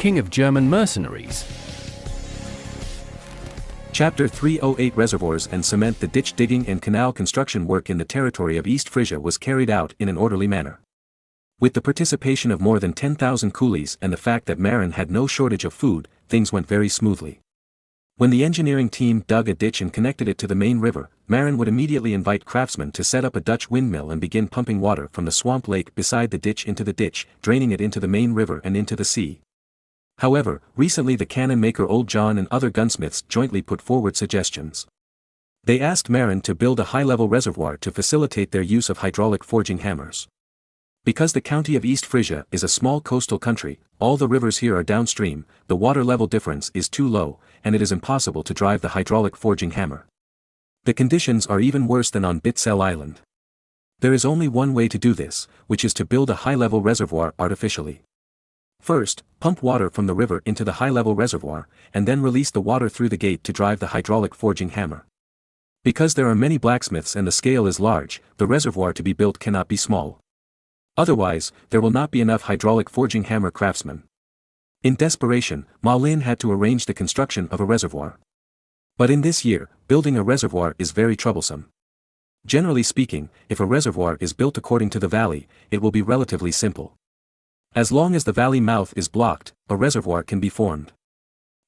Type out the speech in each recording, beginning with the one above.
king of German mercenaries. Chapter 308 Reservoirs and Cement. The ditch digging and canal construction work in the territory of East Frisia was carried out in an orderly manner. With the participation of more than 10,000 coolies and the fact that Marin had no shortage of food, things went very smoothly. When the engineering team dug a ditch and connected it to the main river, Marin would immediately invite craftsmen to set up a Dutch windmill and begin pumping water from the swamp lake beside the ditch into the ditch, draining it into the main river and into the sea. However, recently the cannon maker Old John and other gunsmiths jointly put forward suggestions. They asked Marin to build a high-level reservoir to facilitate their use of hydraulic forging hammers. Because the county of East Frisia is a small coastal country, all the rivers here are downstream, the water level difference is too low, and it is impossible to drive the hydraulic forging hammer. The conditions are even worse than on Bitsell Island. There is only one way to do this, which is to build a high-level reservoir artificially. First, pump water from the river into the high-level reservoir, and then release the water through the gate to drive the hydraulic forging hammer. Because there are many blacksmiths and the scale is large, the reservoir to be built cannot be small. Otherwise, there will not be enough hydraulic forging hammer craftsmen. In desperation, Marin had to arrange the construction of a reservoir. But in this year, building a reservoir is very troublesome. Generally speaking, if a reservoir is built according to the valley, it will be relatively simple. As long as the valley mouth is blocked, a reservoir can be formed.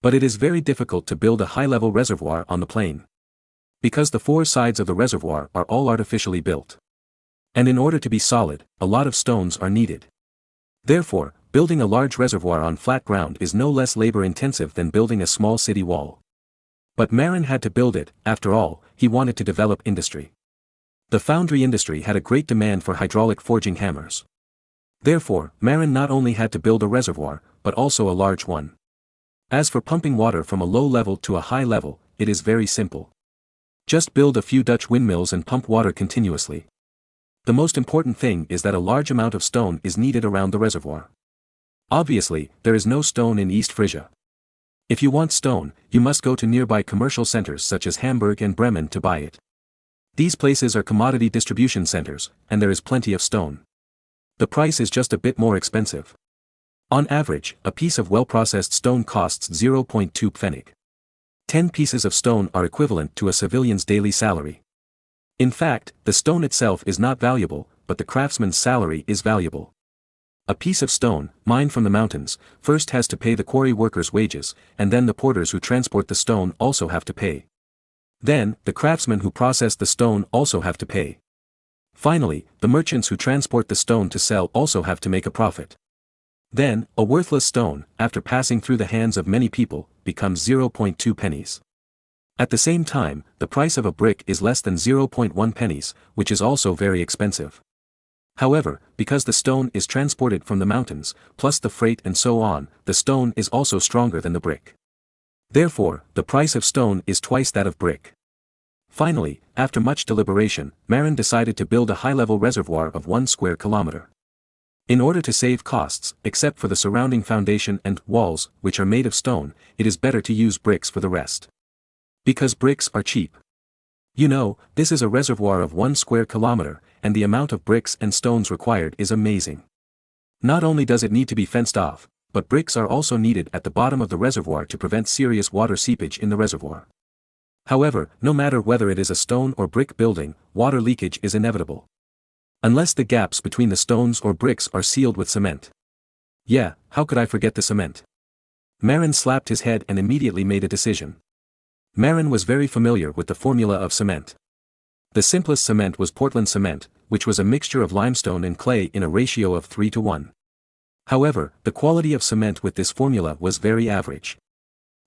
But it is very difficult to build a high-level reservoir on the plain. Because the four sides of the reservoir are all artificially built. And in order to be solid, a lot of stones are needed. Therefore, building a large reservoir on flat ground is no less labor-intensive than building a small city wall. But Marin had to build it. After all, he wanted to develop industry. The foundry industry had a great demand for hydraulic forging hammers. Therefore, Marin not only had to build a reservoir, but also a large one. As for pumping water from a low level to a high level, it is very simple. Just build a few Dutch windmills and pump water continuously. The most important thing is that a large amount of stone is needed around the reservoir. Obviously, there is no stone in East Frisia. If you want stone, you must go to nearby commercial centers such as Hamburg and Bremen to buy it. These places are commodity distribution centers, and there is plenty of stone. The price is just a bit more expensive. On average, a piece of well-processed stone costs 0.2 pfennig. 10 pieces of stone are equivalent to a civilian's daily salary. In fact, the stone itself is not valuable, but the craftsman's salary is valuable. A piece of stone, mined from the mountains, first has to pay the quarry workers' wages, and then the porters who transport the stone also have to pay. Then, the craftsmen who process the stone also have to pay. Finally, the merchants who transport the stone to sell also have to make a profit. Then, a worthless stone, after passing through the hands of many people, becomes 0.2 pennies. At the same time, the price of a brick is less than 0.1 pennies, which is also very expensive. However, because the stone is transported from the mountains, plus the freight and so on, the stone is also stronger than the brick. Therefore, the price of stone is twice that of brick. Finally, after much deliberation, Marin decided to build a high-level reservoir of 1 square kilometer. In order to save costs, except for the surrounding foundation and walls, which are made of stone, it is better to use bricks for the rest. Because bricks are cheap. You know, this is a reservoir of 1 square kilometer, and the amount of bricks and stones required is amazing. Not only does it need to be fenced off, but bricks are also needed at the bottom of the reservoir to prevent serious water seepage in the reservoir. However, no matter whether it is a stone or brick building, water leakage is inevitable. Unless the gaps between the stones or bricks are sealed with cement. Yeah, how could I forget the cement? Marin slapped his head and immediately made a decision. Marin was very familiar with the formula of cement. The simplest cement was Portland cement, which was a mixture of limestone and clay in a ratio of 3:1. However, the quality of cement with this formula was very average.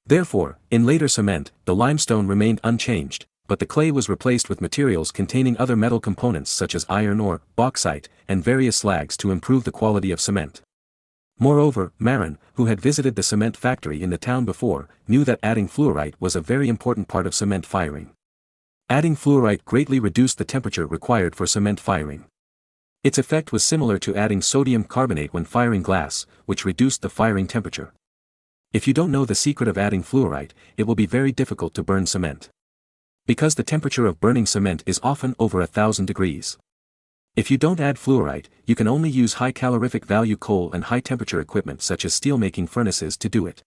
Therefore, in later cement, the limestone remained unchanged, but the clay was replaced with materials containing other metal components such as iron ore, bauxite, and various slags to improve the quality of cement. Moreover, Marin, who had visited the cement factory in the town before, knew that adding fluorite was a very important part of cement firing. Adding fluorite greatly reduced the temperature required for cement firing. Its effect was similar to adding sodium carbonate when firing glass, which reduced the firing temperature. If you don't know the secret of adding fluorite, it will be very difficult to burn cement. Because the temperature of burning cement is often over 1,000 degrees. If you don't add fluorite, you can only use high calorific value coal and high temperature equipment such as steelmaking furnaces to do it.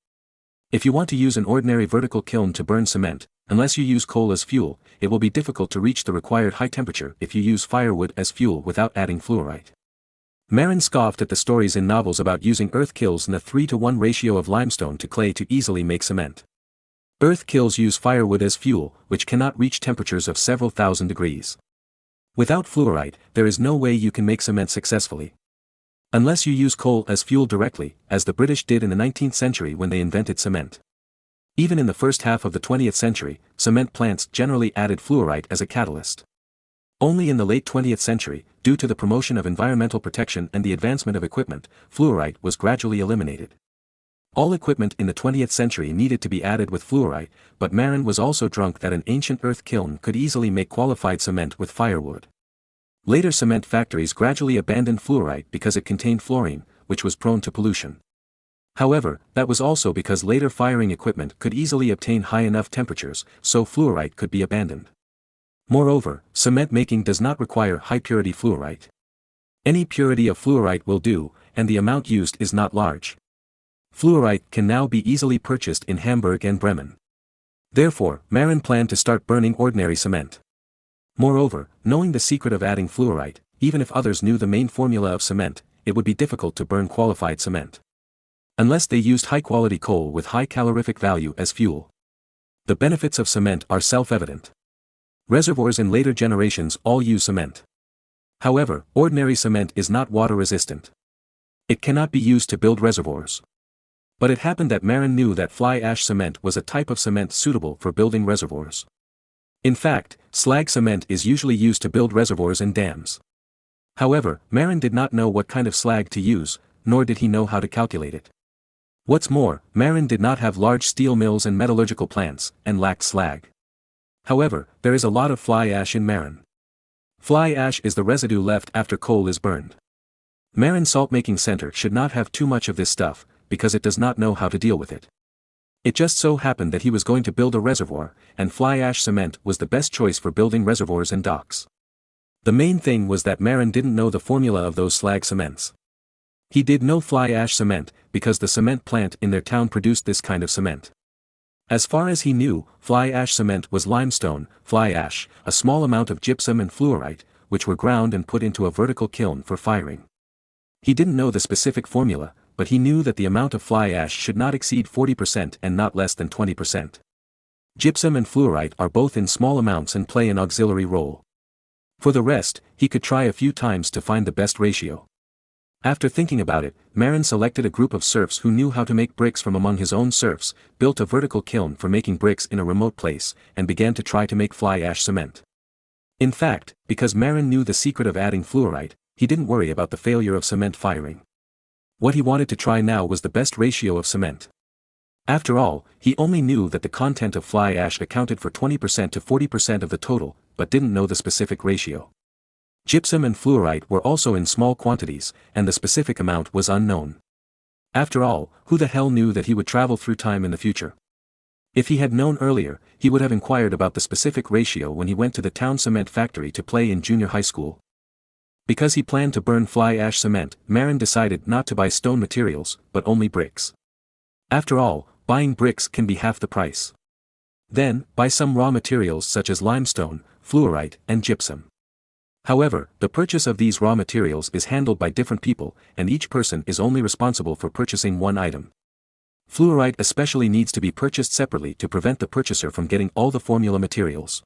If you want to use an ordinary vertical kiln to burn cement, unless you use coal as fuel, it will be difficult to reach the required high temperature if you use firewood as fuel without adding fluorite. Marin scoffed at the stories in novels about using earth kilns in a 3-to-1 ratio of limestone to clay to easily make cement. Earth kilns use firewood as fuel, which cannot reach temperatures of several thousand degrees. Without fluorite, there is no way you can make cement successfully. Unless you use coal as fuel directly, as the British did in the 19th century when they invented cement. Even in the first half of the 20th century, cement plants generally added fluorite as a catalyst. Only in the late 20th century, due to the promotion of environmental protection and the advancement of equipment, fluorite was gradually eliminated. All equipment in the 20th century needed to be added with fluorite, but Marin was also drunk that an ancient earth kiln could easily make qualified cement with firewood. Later cement factories gradually abandoned fluorite because it contained fluorine, which was prone to pollution. However, that was also because later firing equipment could easily obtain high enough temperatures, so fluorite could be abandoned. Moreover, cement making does not require high-purity fluorite. Any purity of fluorite will do, and the amount used is not large. Fluorite can now be easily purchased in Hamburg and Bremen. Therefore, Marin planned to start burning ordinary cement. Moreover, knowing the secret of adding fluorite, even if others knew the main formula of cement, it would be difficult to burn qualified cement. Unless they used high-quality coal with high calorific value as fuel. The benefits of cement are self-evident. Reservoirs in later generations all use cement. However, ordinary cement is not water-resistant. It cannot be used to build reservoirs. But it happened that Marin knew that fly ash cement was a type of cement suitable for building reservoirs. In fact, slag cement is usually used to build reservoirs and dams. However, Marin did not know what kind of slag to use, nor did he know how to calculate it. What's more, Marin did not have large steel mills and metallurgical plants, and lacked slag. However, there is a lot of fly ash in Marin. Fly ash is the residue left after coal is burned. Marin salt-making center should not have too much of this stuff, because it does not know how to deal with it. It just so happened that he was going to build a reservoir, and fly ash cement was the best choice for building reservoirs and docks. The main thing was that Marin didn't know the formula of those slag cements. He did know fly ash cement, because the cement plant in their town produced this kind of cement. As far as he knew, fly ash cement was limestone, fly ash, a small amount of gypsum and fluorite, which were ground and put into a vertical kiln for firing. He didn't know the specific formula, but he knew that the amount of fly ash should not exceed 40% and not less than 20%. Gypsum and fluorite are both in small amounts and play an auxiliary role. For the rest, he could try a few times to find the best ratio. After thinking about it, Marin selected a group of serfs who knew how to make bricks from among his own serfs, built a vertical kiln for making bricks in a remote place, and began to try to make fly ash cement. In fact, because Marin knew the secret of adding fluorite, he didn't worry about the failure of cement firing. What he wanted to try now was the best ratio of cement. After all, he only knew that the content of fly ash accounted for 20% to 40% of the total, but didn't know the specific ratio. Gypsum and fluorite were also in small quantities, and the specific amount was unknown. After all, who the hell knew that he would travel through time in the future? If he had known earlier, he would have inquired about the specific ratio when he went to the town cement factory to play in junior high school. Because he planned to burn fly ash cement, Marin decided not to buy stone materials, but only bricks. After all, buying bricks can be half the price. Then, buy some raw materials such as limestone, fluorite, and gypsum. However, the purchase of these raw materials is handled by different people, and each person is only responsible for purchasing one item. Fluorite especially needs to be purchased separately to prevent the purchaser from getting all the formula materials.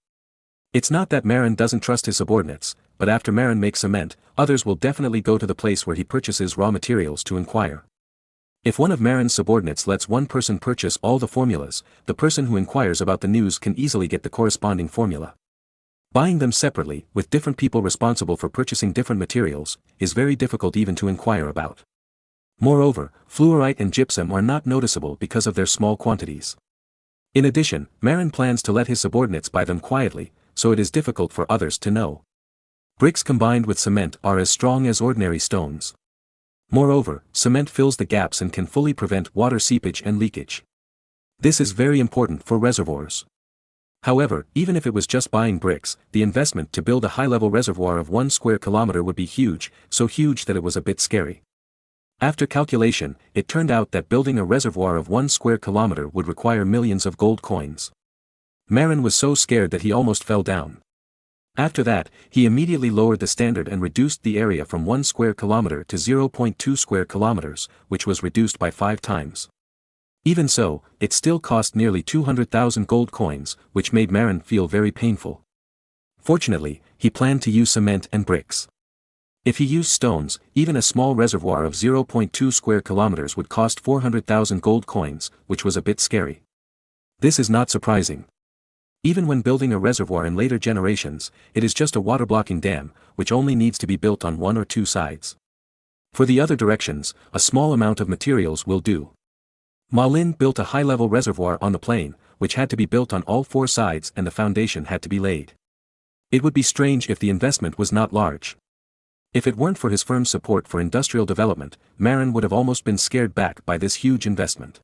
It's not that Marin doesn't trust his subordinates, but after Marin makes cement, others will definitely go to the place where he purchases raw materials to inquire. If one of Marin's subordinates lets one person purchase all the formulas, the person who inquires about the news can easily get the corresponding formula. Buying them separately, with different people responsible for purchasing different materials, is very difficult even to inquire about. Moreover, fluorite and gypsum are not noticeable because of their small quantities. In addition, Marin plans to let his subordinates buy them quietly, so it is difficult for others to know. Bricks combined with cement are as strong as ordinary stones. Moreover, cement fills the gaps and can fully prevent water seepage and leakage. This is very important for reservoirs. However, even if it was just buying bricks, the investment to build a high-level reservoir of 1 square kilometer would be huge, so huge that it was a bit scary. After calculation, it turned out that building a reservoir of 1 square kilometer would require millions of gold coins. Marin was so scared that he almost fell down. After that, he immediately lowered the standard and reduced the area from 1 square kilometer to 0.2 square kilometers, which was reduced by 5 times. Even so, it still cost nearly 200,000 gold coins, which made Marin feel very painful. Fortunately, he planned to use cement and bricks. If he used stones, even a small reservoir of 0.2 square kilometers would cost 400,000 gold coins, which was a bit scary. This is not surprising. Even when building a reservoir in later generations, it is just a water-blocking dam, which only needs to be built on 1 or 2 sides. For the other directions, a small amount of materials will do. Marin built a high-level reservoir on the plain, which had to be built on all 4 sides and the foundation had to be laid. It would be strange if the investment was not large. If it weren't for his firm's support for industrial development, Marin would have almost been scared back by this huge investment.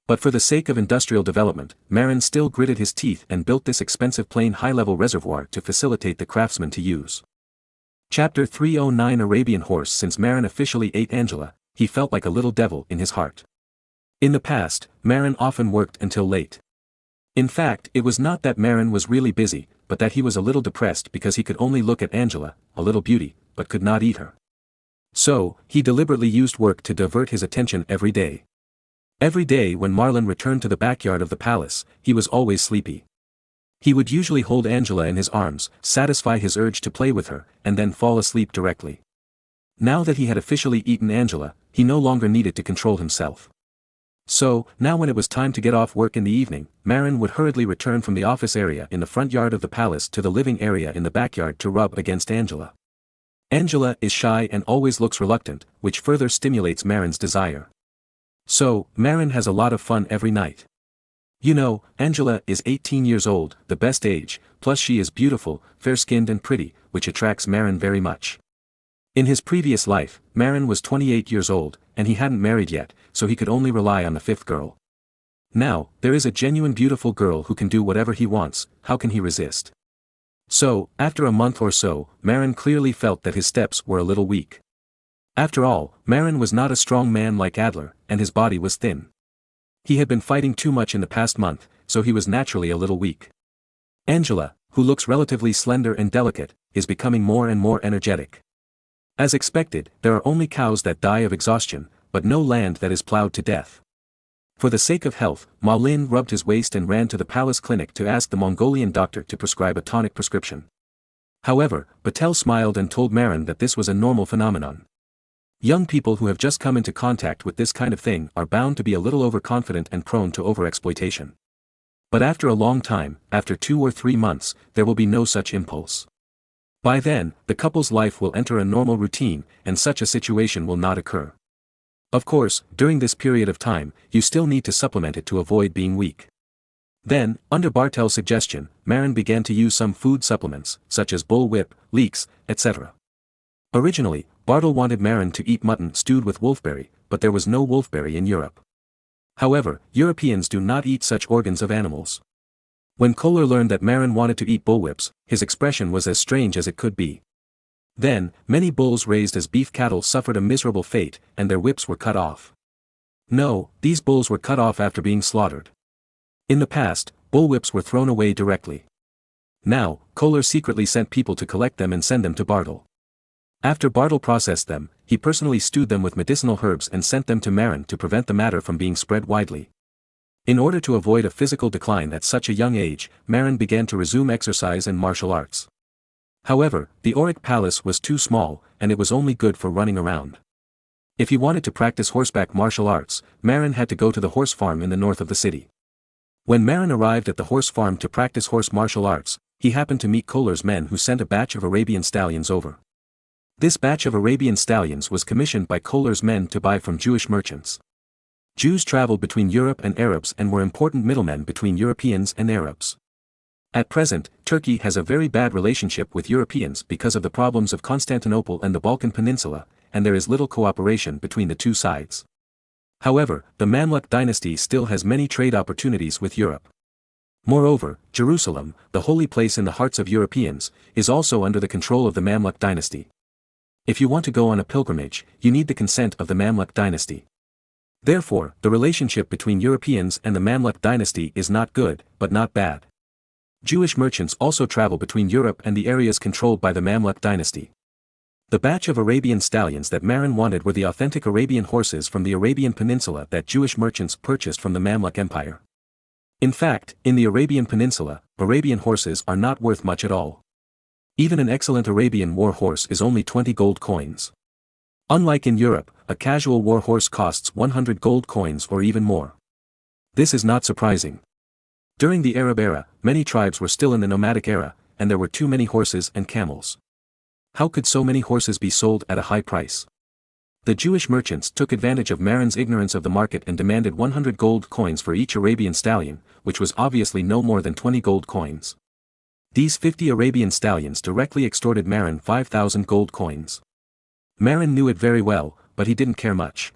But for the sake of industrial development, Marin still gritted his teeth and built this expensive plain high-level reservoir to facilitate the craftsmen to use. Chapter 309 Arabian Horse. Since Marin officially ate Angela, he felt like a little devil in his heart. In the past, Marin often worked until late. In fact, it was not that Marin was really busy, but that he was a little depressed because he could only look at Angela, a little beauty, but could not eat her. So, he deliberately used work to divert his attention every day. Every day when Marin returned to the backyard of the palace, he was always sleepy. He would usually hold Angela in his arms, satisfy his urge to play with her, and then fall asleep directly. Now that he had officially eaten Angela, he no longer needed to control himself. So, now when it was time to get off work in the evening, Marin would hurriedly return from the office area in the front yard of the palace to the living area in the backyard to rub against Angela. Angela is shy and always looks reluctant, which further stimulates Marin's desire. So, Marin has a lot of fun every night. You know, Angela is 18 years old, the best age, plus she is beautiful, fair-skinned and pretty, which attracts Marin very much. In his previous life, Marin was 28 years old, and he hadn't married yet, so he could only rely on the 5th girl. Now, there is a genuine beautiful girl who can do whatever he wants, how can he resist? So, after a month or so, Marin clearly felt that his steps were a little weak. After all, Marin was not a strong man like Adler, and his body was thin. He had been fighting too much in the past month, so he was naturally a little weak. Angela, who looks relatively slender and delicate, is becoming more and more energetic. As expected, there are only cows that die of exhaustion, but no land that is plowed to death. For the sake of health, Marin rubbed his waist and ran to the palace clinic to ask the Mongolian doctor to prescribe a tonic prescription. However, Batel smiled and told Marin that this was a normal phenomenon. Young people who have just come into contact with this kind of thing are bound to be a little overconfident and prone to overexploitation. But after a long time, after 2 or 3 months, there will be no such impulse. By then, the couple's life will enter a normal routine, and such a situation will not occur. Of course, during this period of time, you still need to supplement it to avoid being weak. Then, under Bartel's suggestion, Marin began to use some food supplements, such as bull whip, leeks, etc. Originally, Bartel wanted Marin to eat mutton stewed with wolfberry, but there was no wolfberry in Europe. However, Europeans do not eat such organs of animals. When Kohler learned that Marin wanted to eat bullwhips, his expression was as strange as it could be. Then, many bulls raised as beef cattle suffered a miserable fate, and their whips were cut off. No, these bulls were cut off after being slaughtered. In the past, bullwhips were thrown away directly. Now, Kohler secretly sent people to collect them and send them to Bartel. After Bartel processed them, he personally stewed them with medicinal herbs and sent them to Marin to prevent the matter from being spread widely. In order to avoid a physical decline at such a young age, Marin began to resume exercise and martial arts. However, the Auric Palace was too small, and it was only good for running around. If he wanted to practice horseback martial arts, Marin had to go to the horse farm in the north of the city. When Marin arrived at the horse farm to practice horse martial arts, he happened to meet Kohler's men who sent a batch of Arabian stallions over. This batch of Arabian stallions was commissioned by Kohler's men to buy from Jewish merchants. Jews traveled between Europe and Arabs and were important middlemen between Europeans and Arabs. At present, Turkey has a very bad relationship with Europeans because of the problems of Constantinople and the Balkan Peninsula, and there is little cooperation between the two sides. However, the Mamluk dynasty still has many trade opportunities with Europe. Moreover, Jerusalem, the holy place in the hearts of Europeans, is also under the control of the Mamluk dynasty. If you want to go on a pilgrimage, you need the consent of the Mamluk dynasty. Therefore, the relationship between Europeans and the Mamluk dynasty is not good, but not bad. Jewish merchants also travel between Europe and the areas controlled by the Mamluk dynasty. The batch of Arabian stallions that Marin wanted were the authentic Arabian horses from the Arabian Peninsula that Jewish merchants purchased from the Mamluk Empire. In fact, in the Arabian Peninsula, Arabian horses are not worth much at all. Even an excellent Arabian war horse is only 20 gold coins. Unlike in Europe, a casual war horse costs 100 gold coins or even more. This is not surprising. During the Arab era, many tribes were still in the nomadic era, and there were too many horses and camels. How could so many horses be sold at a high price? The Jewish merchants took advantage of Marin's ignorance of the market and demanded 100 gold coins for each Arabian stallion, which was obviously no more than 20 gold coins. These 50 Arabian stallions directly extorted Marin 5,000 gold coins. Marin knew it very well, but he didn't care much.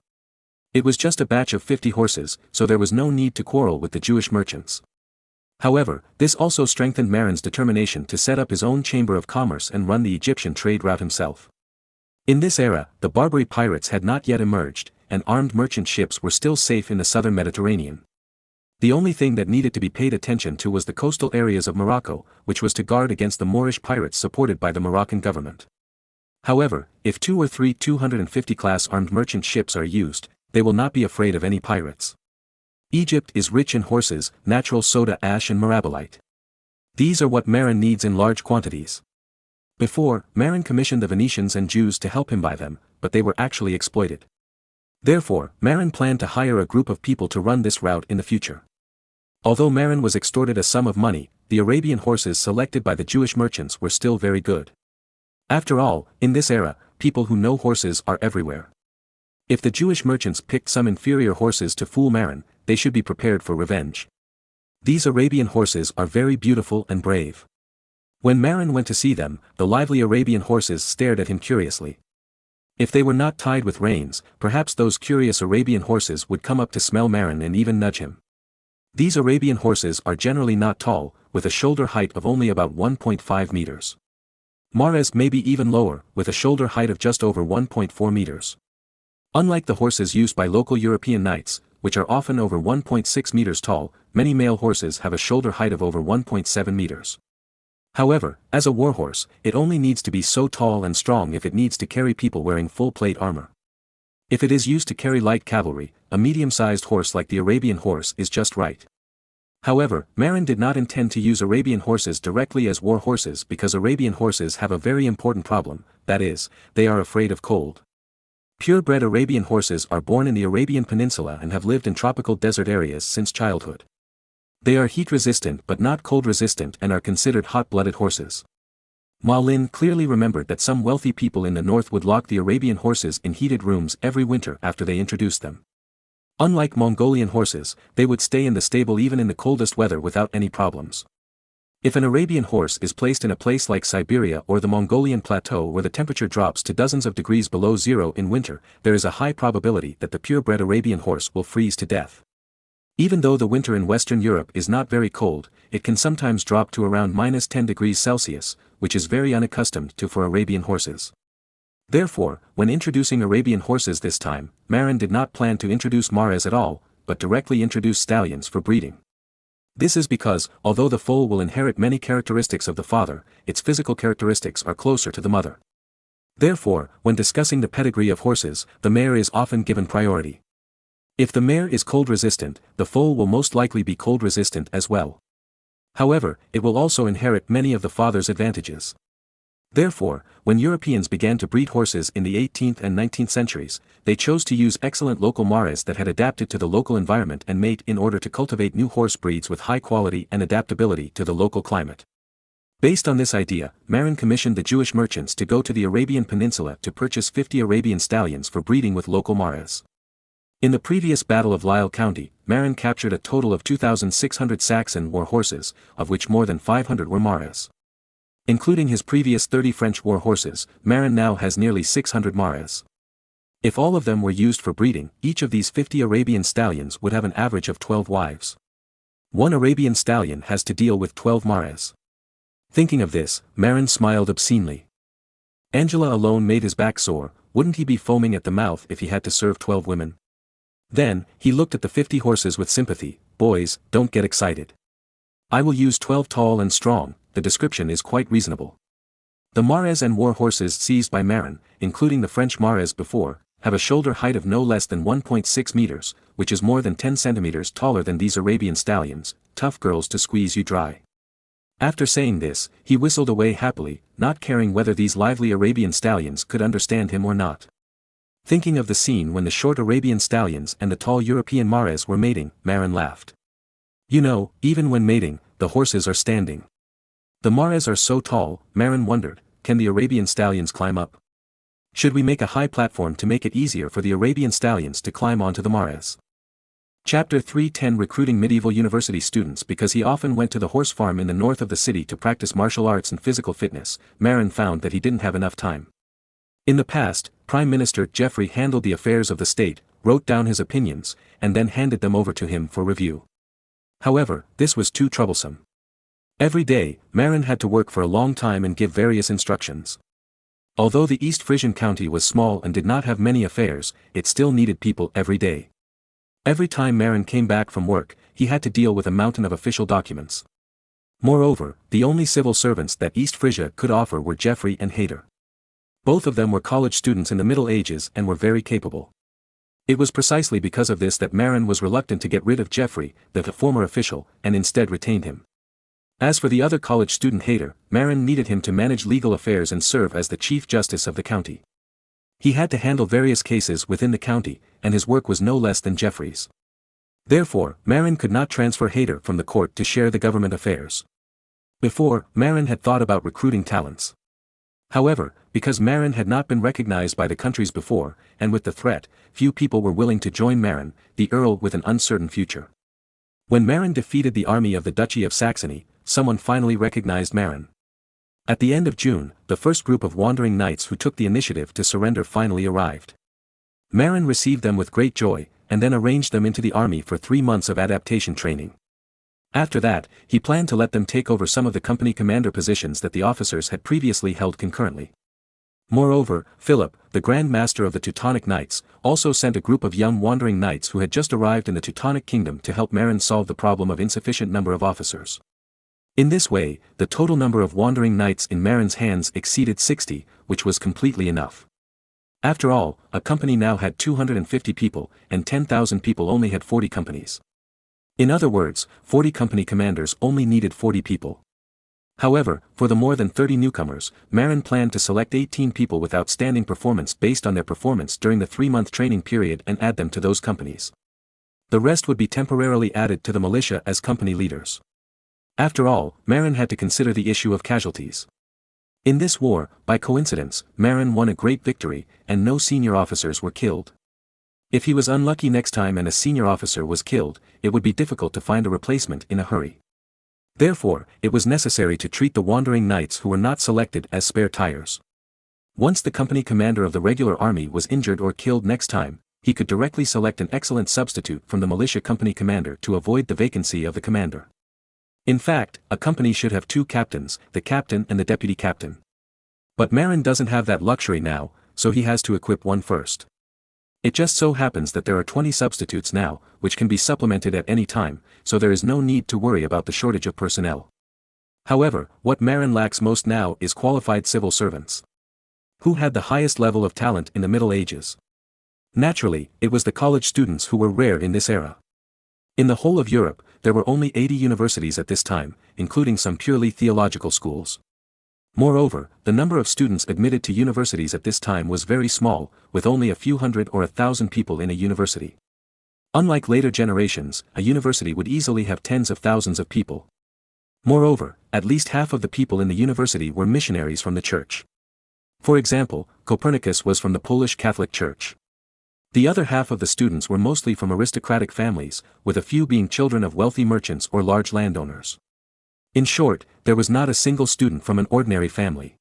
It was just a batch of 50 horses, so there was no need to quarrel with the Jewish merchants. However, this also strengthened Marin's determination to set up his own chamber of commerce and run the Egyptian trade route himself. In this era, the Barbary pirates had not yet emerged, and armed merchant ships were still safe in the southern Mediterranean. The only thing that needed to be paid attention to was the coastal areas of Morocco, which was to guard against the Moorish pirates supported by the Moroccan government. However, if 2 or 3 250-class armed merchant ships are used, they will not be afraid of any pirates. Egypt is rich in horses, natural soda ash and mirabolite. These are what Marin needs in large quantities. Before, Marin commissioned the Venetians and Jews to help him buy them, but they were actually exploited. Therefore, Marin planned to hire a group of people to run this route in the future. Although Marin was extorted a sum of money, the Arabian horses selected by the Jewish merchants were still very good. After all, in this era, people who know horses are everywhere. If the Jewish merchants picked some inferior horses to fool Marin, they should be prepared for revenge. These Arabian horses are very beautiful and brave. When Marin went to see them, the lively Arabian horses stared at him curiously. If they were not tied with reins, perhaps those curious Arabian horses would come up to smell Marin and even nudge him. These Arabian horses are generally not tall, with a shoulder height of only about 1.5 meters. Mares may be even lower, with a shoulder height of just over 1.4 meters. Unlike the horses used by local European knights, which are often over 1.6 meters tall, many male horses have a shoulder height of over 1.7 meters. However, as a warhorse, it only needs to be so tall and strong if it needs to carry people wearing full plate armor. If it is used to carry light cavalry, a medium-sized horse like the Arabian horse is just right. However, Marin did not intend to use Arabian horses directly as war horses because Arabian horses have a very important problem, that is, they are afraid of cold. Purebred Arabian horses are born in the Arabian Peninsula and have lived in tropical desert areas since childhood. They are heat-resistant but not cold-resistant and are considered hot-blooded horses. Marin clearly remembered that some wealthy people in the north would lock the Arabian horses in heated rooms every winter after they introduced them. Unlike Mongolian horses, they would stay in the stable even in the coldest weather without any problems. If an Arabian horse is placed in a place like Siberia or the Mongolian plateau where the temperature drops to dozens of degrees below zero in winter, there is a high probability that the purebred Arabian horse will freeze to death. Even though the winter in Western Europe is not very cold, it can sometimes drop to around -10 degrees Celsius, which is very unaccustomed to for Arabian horses. Therefore, when introducing Arabian horses this time, Marin did not plan to introduce mares at all, but directly introduce stallions for breeding. This is because, although the foal will inherit many characteristics of the father, its physical characteristics are closer to the mother. Therefore, when discussing the pedigree of horses, the mare is often given priority. If the mare is cold-resistant, the foal will most likely be cold-resistant as well. However, it will also inherit many of the father's advantages. Therefore, when Europeans began to breed horses in the 18th and 19th centuries, they chose to use excellent local mares that had adapted to the local environment and mate in order to cultivate new horse breeds with high quality and adaptability to the local climate. Based on this idea, Marin commissioned the Jewish merchants to go to the Arabian Peninsula to purchase 50 Arabian stallions for breeding with local mares. In the previous Battle of Lisle County, Marin captured a total of 2,600 Saxon war horses, of which more than 500 were mares. Including his previous 30 French war horses, Marin now has nearly 600 mares. If all of them were used for breeding, each of these 50 Arabian stallions would have an average of 12 wives. One Arabian stallion has to deal with 12 mares. Thinking of this, Marin smiled obscenely. Angela alone made his back sore, wouldn't he be foaming at the mouth if he had to serve 12 women? Then, he looked at the 50 horses with sympathy. Boys, don't get excited. I will use 12 tall and strong, the description is quite reasonable. The mares and war horses seized by Marin, including the French mares before, have a shoulder height of no less than 1.6 meters, which is more than 10 centimeters taller than these Arabian stallions, tough girls to squeeze you dry. After saying this, he whistled away happily, not caring whether these lively Arabian stallions could understand him or not. Thinking of the scene when the short Arabian stallions and the tall European mares were mating, Marin laughed. You know, even when mating, the horses are standing. The mares are so tall, Marin wondered, can the Arabian stallions climb up? Should we make a high platform to make it easier for the Arabian stallions to climb onto the mares? Chapter 310 Recruiting medieval university students. Because he often went to the horse farm in the north of the city to practice martial arts and physical fitness, Marin found that he didn't have enough time. In the past, Prime Minister Geoffrey handled the affairs of the state, wrote down his opinions, and then handed them over to him for review. However, this was too troublesome. Every day, Marin had to work for a long time and give various instructions. Although the East Frisian county was small and did not have many affairs, it still needed people every day. Every time Marin came back from work, he had to deal with a mountain of official documents. Moreover, the only civil servants that East Frisia could offer were Geoffrey and Hayter. Both of them were college students in the Middle Ages and were very capable. It was precisely because of this that Marin was reluctant to get rid of Geoffrey, the former official, and instead retained him. As for the other college student Hayter, Marin needed him to manage legal affairs and serve as the Chief Justice of the county. He had to handle various cases within the county, and his work was no less than Geoffrey's. Therefore, Marin could not transfer Hayter from the court to share the government affairs. Before, Marin had thought about recruiting talents. However, because Marin had not been recognized by the countries before, and with the threat, few people were willing to join Marin, the Earl with an uncertain future. When Marin defeated the army of the Duchy of Saxony, someone finally recognized Marin. At the end of June, the first group of wandering knights who took the initiative to surrender finally arrived. Marin received them with great joy, and then arranged them into the army for 3 months of adaptation training. After that, he planned to let them take over some of the company commander positions that the officers had previously held concurrently. Moreover, Philip, the Grand Master of the Teutonic Knights, also sent a group of young wandering knights who had just arrived in the Teutonic Kingdom to help Marin solve the problem of insufficient number of officers. In this way, the total number of wandering knights in Marin's hands exceeded 60, which was completely enough. After all, a company now had 250 people, and 10,000 people only had 40 companies. In other words, 40 company commanders only needed 40 people. However, for the more than 30 newcomers, Marin planned to select 18 people with outstanding performance based on their performance during the 3-month training period and add them to those companies. The rest would be temporarily added to the militia as company leaders. After all, Marin had to consider the issue of casualties. In this war, by coincidence, Marin won a great victory, and no senior officers were killed. If he was unlucky next time and a senior officer was killed, it would be difficult to find a replacement in a hurry. Therefore, it was necessary to treat the wandering knights who were not selected as spare tires. Once the company commander of the regular army was injured or killed next time, he could directly select an excellent substitute from the militia company commander to avoid the vacancy of the commander. In fact, a company should have 2 captains, the captain and the deputy captain. But Marin doesn't have that luxury now, so he has to equip one first. It just so happens that there are 20 substitutes now, which can be supplemented at any time, so there is no need to worry about the shortage of personnel. However, what Marin lacks most now is qualified civil servants. Who had the highest level of talent in the Middle Ages? Naturally, it was the college students who were rare in this era. In the whole of Europe, there were only 80 universities at this time, including some purely theological schools. Moreover, the number of students admitted to universities at this time was very small, with only a few hundred or 1,000 people in a university. Unlike later generations, a university would easily have tens of thousands of people. Moreover, at least half of the people in the university were missionaries from the church. For example, Copernicus was from the Polish Catholic Church. The other half of the students were mostly from aristocratic families, with a few being children of wealthy merchants or large landowners. In short, there was not a single student from an ordinary family.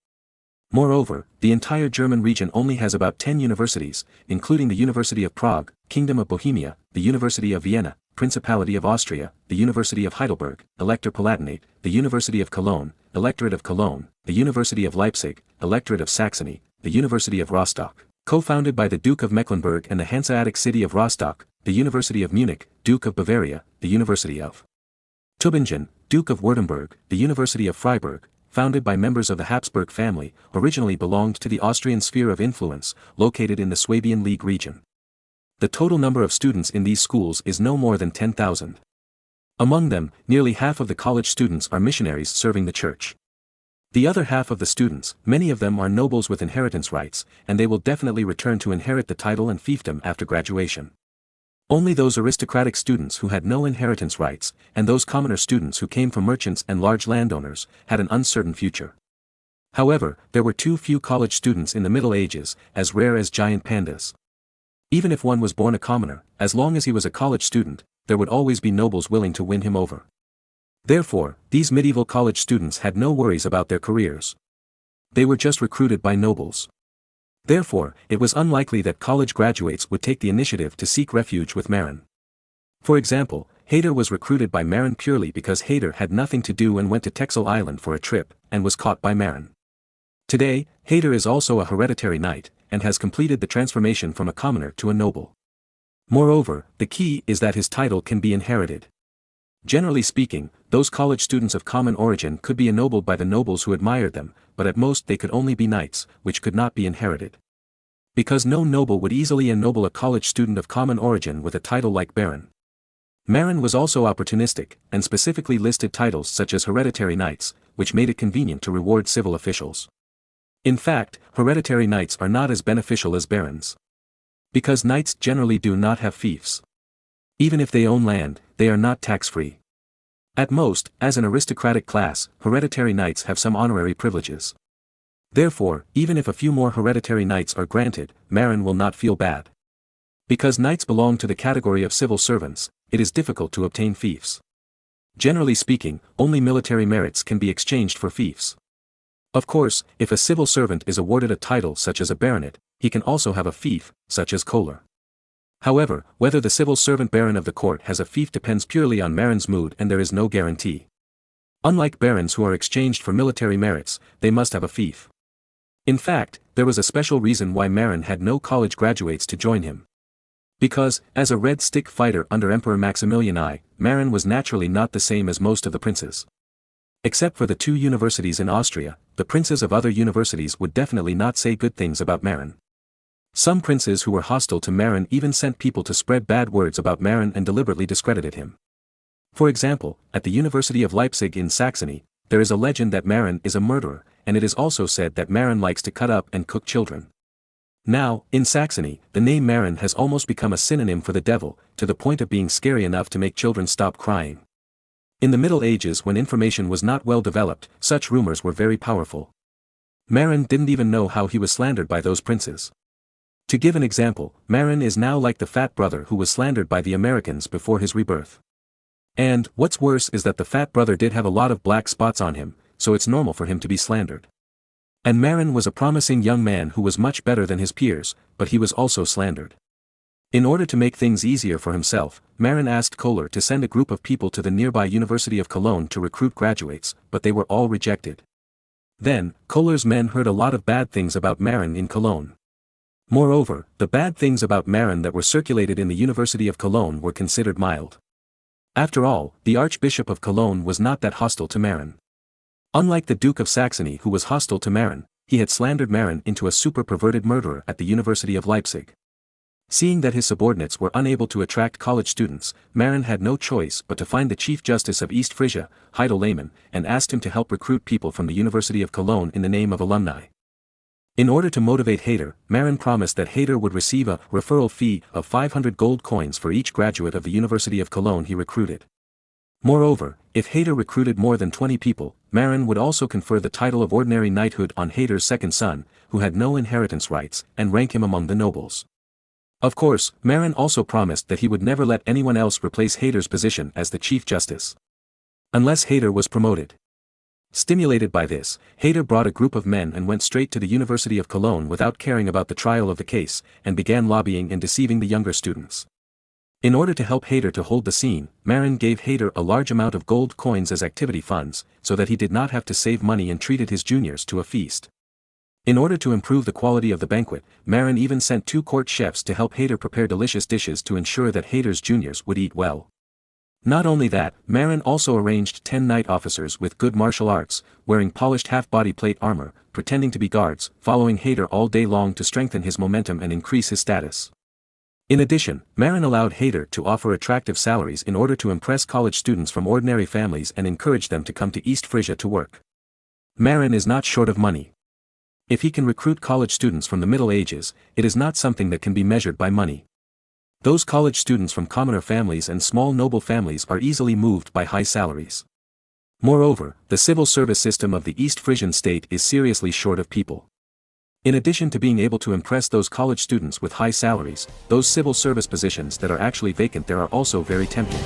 Moreover, the entire German region only has about 10 universities, including the University of Prague, Kingdom of Bohemia, the University of Vienna, Principality of Austria, the University of Heidelberg, Elector Palatinate, the University of Cologne, Electorate of Cologne, the University of Leipzig, Electorate of Saxony, the University of Rostock, co-founded by the Duke of Mecklenburg and the Hanseatic city of Rostock, the University of Munich, Duke of Bavaria, the University of Tübingen, Duke of Württemberg, the University of Freiburg, founded by members of the Habsburg family, originally belonged to the Austrian sphere of influence, located in the Swabian League region. The total number of students in these schools is no more than 10,000. Among them, nearly half of the college students are missionaries serving the church. The other half of the students, many of them are nobles with inheritance rights, and they will definitely return to inherit the title and fiefdom after graduation. Only those aristocratic students who had no inheritance rights, and those commoner students who came from merchants and large landowners, had an uncertain future. However, there were too few college students in the Middle Ages, as rare as giant pandas. Even if one was born a commoner, as long as he was a college student, there would always be nobles willing to win him over. Therefore, these medieval college students had no worries about their careers. They were just recruited by nobles. Therefore, it was unlikely that college graduates would take the initiative to seek refuge with Marin. For example, Hayder was recruited by Marin purely because Hayder had nothing to do and went to Texel Island for a trip, and was caught by Marin. Today, Hayder is also a hereditary knight, and has completed the transformation from a commoner to a noble. Moreover, the key is that his title can be inherited. Generally speaking, those college students of common origin could be ennobled by the nobles who admired them, but at most they could only be knights, which could not be inherited. Because no noble would easily ennoble a college student of common origin with a title like baron. Marin was also opportunistic, and specifically listed titles such as hereditary knights, which made it convenient to reward civil officials. In fact, hereditary knights are not as beneficial as barons. Because knights generally do not have fiefs. Even if they own land, they are not tax-free. At most, as an aristocratic class, hereditary knights have some honorary privileges. Therefore, even if a few more hereditary knights are granted, Marin will not feel bad. Because knights belong to the category of civil servants, it is difficult to obtain fiefs. Generally speaking, only military merits can be exchanged for fiefs. Of course, if a civil servant is awarded a title such as a baronet, he can also have a fief, such as choler. However, whether the civil servant baron of the court has a fief depends purely on Marin's mood, and there is no guarantee. Unlike barons who are exchanged for military merits, they must have a fief. In fact, there was a special reason why Marin had no college graduates to join him. Because, as a red stick fighter under Emperor Maximilian I, Marin was naturally not the same as most of the princes. Except for the 2 universities in Austria, the princes of other universities would definitely not say good things about Marin. Some princes who were hostile to Marin even sent people to spread bad words about Marin and deliberately discredited him. For example, at the University of Leipzig in Saxony, there is a legend that Marin is a murderer, and it is also said that Marin likes to cut up and cook children. Now, in Saxony, the name Marin has almost become a synonym for the devil, to the point of being scary enough to make children stop crying. In the Middle Ages, when information was not well developed, such rumors were very powerful. Marin didn't even know how he was slandered by those princes. To give an example, Marin is now like the fat brother who was slandered by the Americans before his rebirth. And, what's worse is that the fat brother did have a lot of black spots on him, so it's normal for him to be slandered. And Marin was a promising young man who was much better than his peers, but he was also slandered. In order to make things easier for himself, Marin asked Kohler to send a group of people to the nearby University of Cologne to recruit graduates, but they were all rejected. Then, Kohler's men heard a lot of bad things about Marin in Cologne. Moreover, the bad things about Marin that were circulated in the University of Cologne were considered mild. After all, the Archbishop of Cologne was not that hostile to Marin. Unlike the Duke of Saxony who was hostile to Marin, he had slandered Marin into a super perverted murderer at the University of Leipzig. Seeing that his subordinates were unable to attract college students, Marin had no choice but to find the Chief Justice of East Frisia, Heidel Lehmann, and asked him to help recruit people from the University of Cologne in the name of alumni. In order to motivate Hayder, Marin promised that Hayder would receive a referral fee of 500 gold coins for each graduate of the University of Cologne he recruited. Moreover, if Hayder recruited more than 20 people, Marin would also confer the title of ordinary knighthood on Hayder's second son, who had no inheritance rights, and rank him among the nobles. Of course, Marin also promised that he would never let anyone else replace Hayder's position as the Chief Justice. Unless Hayder was promoted. Stimulated by this, Hayder brought a group of men and went straight to the University of Cologne without caring about the trial of the case, and began lobbying and deceiving the younger students. In order to help Hader to hold the scene, Marin gave Hader a large amount of gold coins as activity funds, so that he did not have to save money and treated his juniors to a feast. In order to improve the quality of the banquet, Marin even sent 2 court chefs to help Hader prepare delicious dishes to ensure that Hader's juniors would eat well. Not only that, Marin also arranged 10 knight officers with good martial arts, wearing polished half-body plate armor, pretending to be guards, following Hader all day long to strengthen his momentum and increase his status. In addition, Marin allowed Hader to offer attractive salaries in order to impress college students from ordinary families and encourage them to come to East Frisia to work. Marin is not short of money. If he can recruit college students from the Middle Ages, it is not something that can be measured by money. Those college students from commoner families and small noble families are easily moved by high salaries. Moreover, the civil service system of the East Frisian state is seriously short of people. In addition to being able to impress those college students with high salaries, those civil service positions that are actually vacant there are also very tempting.